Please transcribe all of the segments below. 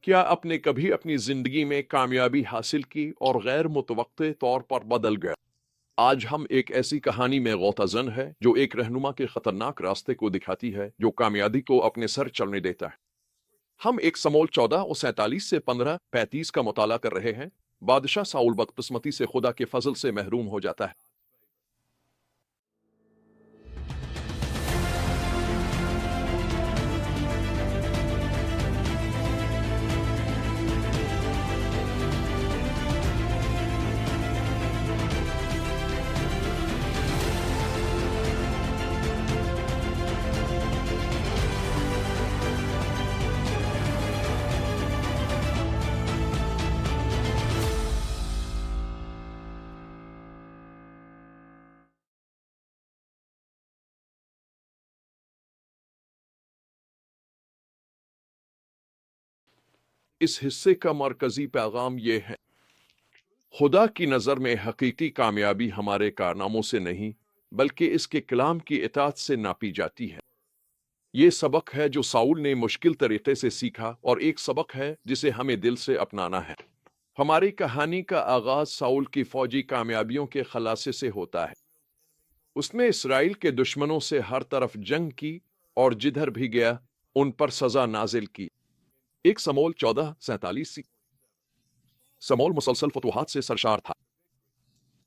क्या आपने कभी अपनी जिंदगी में कामयाबी हासिल की और गैर मुतवक्के तौर पर बदल गया? आज हम एक ऐसी कहानी में गौताजन है जो एक रहनुमा के खतरनाक रास्ते को दिखाती है जो कामयाबी को अपने सर चलने देता है। हम एक समूल 14:47 से 15:35 का मुताला कर रहे हैं। बादशाह साउल बदकिस्मती से खुदा के फजल से महरूम हो जाता है। इस हिस्से का मरकजी पैगाम यह है, खुदा की नज़र में हकीकी कामयाबी हमारे कारनामों से नहीं बल्कि इसके कलाम की इताअत से नापी जाती है। ये सबक है जो साउल ने मुश्किल तरीके से सीखा और एक सबक है जिसे हमें दिल से अपनाना है। हमारी कहानी का आगाज साउल की फौजी कामयाबियों के खलासे से होता है। उसने इसराइल के दुश्मनों से हर तरफ जंग की और जिधर भी गया उन पर सजा नाजिल की। एक समूल 14:47। समूल मुसलसल फतूहात से सरशार था,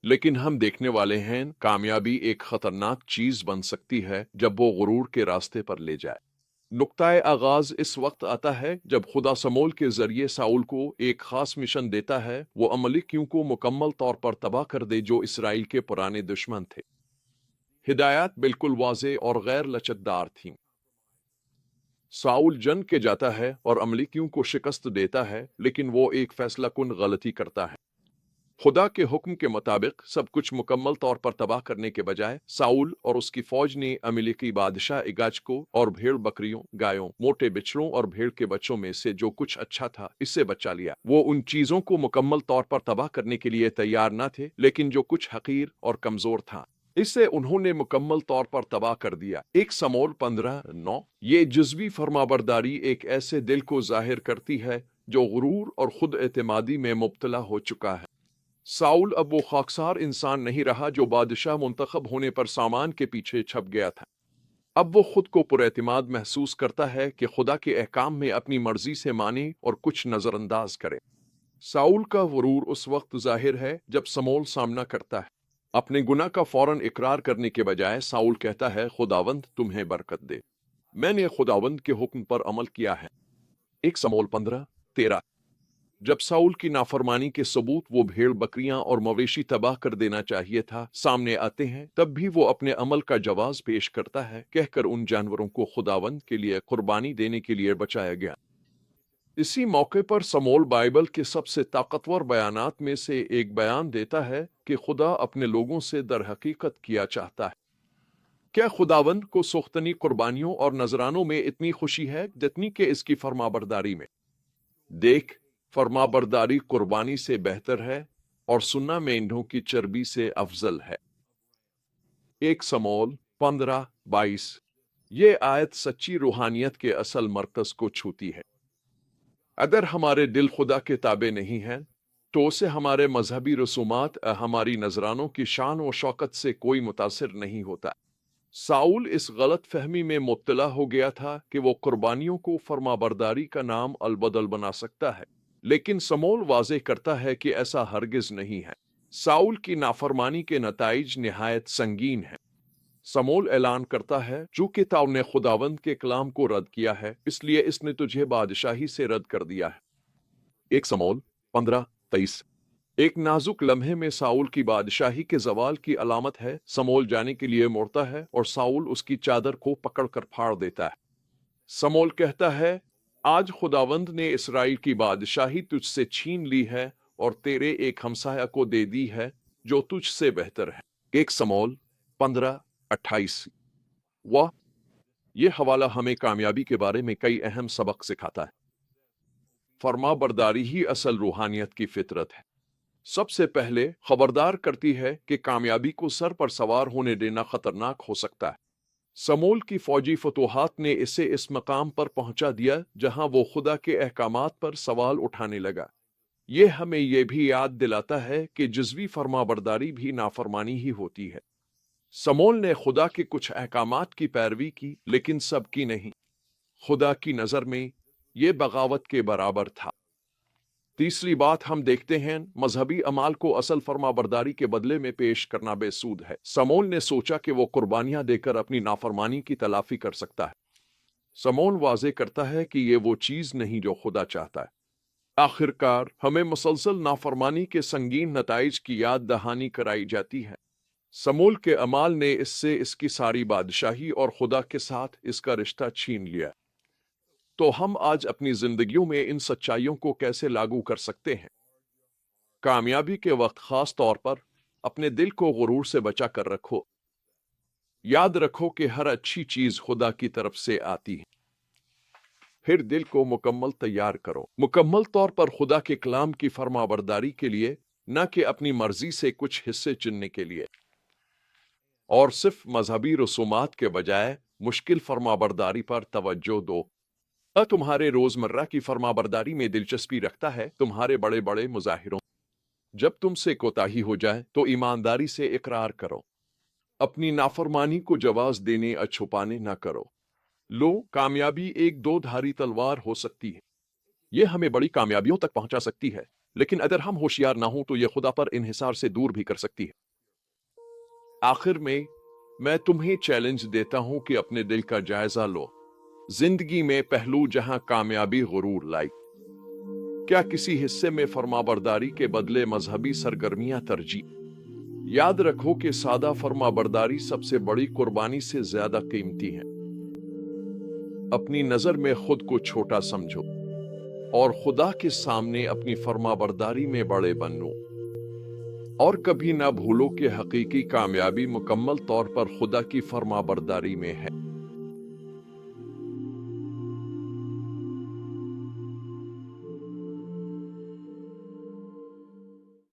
लेकिन हम देखने वाले हैं कामयाबी एक खतरनाक चीज बन सकती है जब वो गुरूर के रास्ते पर ले जाए। नुक्ताए आगाज इस वक्त आता है जब खुदा समूल के जरिए साउल को एक खास मिशन देता है, वो अमलिकियों को मुकम्मल तौर पर तबाह कर दे जो इसराइल के पुराने दुश्मन थे। हिदायत बिल्कुल वाज़े और गैर लचकदार थीं। साउल जंग के जाता है और अमलिकियों को शिकस्त देता है, लेकिन वो एक फैसला कुन गलती करता है। खुदा के हुक्म के मुताबिक सब कुछ मुकम्मल तौर पर तबाह करने के बजाय साउल और उसकी फौज ने अमलेकी बादशाह इगाज को और भेड़ बकरियों, गायों, मोटे बिच्छड़ों और भेड़ के बच्चों में से जो कुछ अच्छा था इससे बचा लिया। वो उन चीजों को मुकम्मल तौर पर तबाह करने के लिए तैयार न थे, लेकिन जो कुछ हकीर और कमजोर था इससे उन्होंने मुकम्मल तौर पर तबाह कर दिया। एक समूल 15:9। ये जुज़वी फरमाबरदारी एक ऐसे दिल को जाहिर करती है जो गुरूर और खुद एतमादी में मुब्तला हो चुका है। साउल अब वो खाकसार इंसान नहीं रहा जो बादशाह मुंतखब होने पर सामान के पीछे छप गया था। अब वो खुद को पुरएतिमाद महसूस करता है कि खुदा के अहकाम में अपनी मर्जी से माने और कुछ नजरअंदाज करे। साउल का गुरूर उस वक्त जाहिर है जब समूल सामना करता है। अपने गुनाह का फौरन इकरार करने के बजाय साउल कहता है, खुदावंद तुम्हें बरकत दे, मैंने खुदावंद के हुक्म पर अमल किया है। एक समूल 15:13। जब साउल की नाफरमानी के सबूत, वो भेड़ बकरियां और मवेशी तबाह कर देना चाहिए था, सामने आते हैं, तब भी वो अपने अमल का जवाब पेश करता है, कहकर उन जानवरों को खुदावंद के लिए कुर्बानी देने के लिए बचाया गया। इसी मौके पर समूल बाइबल के सबसे ताकतवर बयानात में से एक बयान देता है कि खुदा अपने लोगों से दर हकीकत किया चाहता है। क्या खुदावंद को सुख्तनी कुर्बानियों और नजरानों में इतनी खुशी है जितनी कि इसकी फरमाबरदारी में? देख, फरमाबरदारी कुर्बानी से बेहतर है और सुन्ना मेंढों की चर्बी से अफजल है। एक समूल 15:22। ये आयत सच्ची रूहानियत के असल मरकज को छूती है। अगर हमारे दिल खुदा के ताबे नहीं हैं, तो उसे हमारे मजहबी रसूमात, हमारी नजरानों की शान और शौकत से कोई मुतासिर नहीं होता। साउल इस गलत फहमी में मुब्तला हो गया था कि वो कुर्बानियों को फरमाबरदारी का नाम अलबदल बना सकता है, लेकिन समूल वाज़े करता है कि ऐसा हरगिज नहीं है। साउल की नाफरमानी के नताइज निहायत संगीन है। समूल ऐलान करता है, चूंकि ताऊ खुदावंद के कलाम को रद्द किया है, इसलिए इसने तुझे बादशाही से रद्द कर दिया है। एक समूल 15:23। एक नाजुक लम्हे में साउल की बादशाही के जवाल की अलामत है। समूल जाने के लिए मुड़ता है और साउल उसकी चादर को पकड़कर फाड़ देता है। समूल कहता है, आज खुदावंद ने इसराइल की बादशाही तुझसे छीन ली है और तेरे एक हमसाया को दे दी है जो तुझसे बेहतर है। एक समूल 15:28। वह ये हवाला हमें कामयाबी के बारे में कई अहम सबक सिखाता है। फरमाबरदारी ही असल रूहानियत की फितरत है। सबसे पहले खबरदार करती है कि कामयाबी को सर पर सवार होने देना खतरनाक हो सकता है। समूल की फौजी फतूहात ने इसे इस मकाम पर पहुंचा दिया जहां वो खुदा के अहकामात पर सवाल उठाने लगा। ये हमें ये भी याद दिलाता है कि जुज़वी फरमाबरदारी भी नाफरमानी ही होती है। समूल ने खुदा के कुछ अहकामात की पैरवी की, लेकिन सबकी नहीं। खुदा की नज़र में ये बगावत के बराबर था। तीसरी बात हम देखते हैं, मजहबी अमाल को असल फरमाबरदारी के बदले में पेश करना बेसूद है। समूल ने सोचा कि वो कुर्बानियां देकर अपनी नाफरमानी की तलाफी कर सकता है। समूल वाजे करता है कि ये वो चीज नहीं जो खुदा चाहता है। आखिरकार हमें मुसलसल नाफरमानी के संगीन नताइज की याद दहानी कराई जाती है। समूल के अमाल ने इससे इसकी सारी बादशाही और खुदा के साथ इसका रिश्ता छीन लिया। तो हम आज अपनी जिंदगियों में इन सच्चाइयों को कैसे लागू कर सकते हैं? कामयाबी के वक्त खास तौर पर अपने दिल को गुरूर से बचा कर रखो। याद रखो कि हर अच्छी चीज खुदा की तरफ से आती है। फिर दिल को मुकम्मल तैयार करो, मुकम्मल तौर पर खुदा के कलाम की फरमाबरदारी के लिए, न कि अपनी मर्जी से कुछ हिस्से चुनने के लिए। और सिर्फ मजहबी रसूमात के बजाय मुश्किल फरमाबरदारी पर तवज्जो दो। तुम्हारे रोजमर्रा की फरमाबरदारी में दिलचस्पी रखता है तुम्हारे बड़े बड़े मुजाहिरों। जब तुमसे कोताही हो जाए तो ईमानदारी से इकरार करो। अपनी नाफरमानी को जवाज देने और छुपाने ना करो। लो, कामयाबी एक दो धारी तलवार हो सकती है। यह हमें बड़ी कामयाबियों तक पहुंचा सकती है, लेकिन अगर हम होशियार ना हो तो यह खुदा पर इन्हिसार से दूर भी कर सकती है। आखिर में मैं तुम्हें चैलेंज देता हूं कि अपने दिल का जायजा लो। जिंदगी में पहलू जहां कामयाबी गुरूर लाई, क्या किसी हिस्से में फरमाबरदारी के बदले मजहबी सरगर्मियां तरजीह? याद रखो कि सादा फरमाबरदारी सबसे बड़ी कुर्बानी से ज्यादा कीमती है। अपनी नजर में खुद को छोटा समझो और खुदा के सामने अपनी फरमाबरदारी में बड़े बनो। और कभी ना भूलो कि हकीकी कामयाबी मुकम्मल तौर पर खुदा की फरमाबरदारी में है।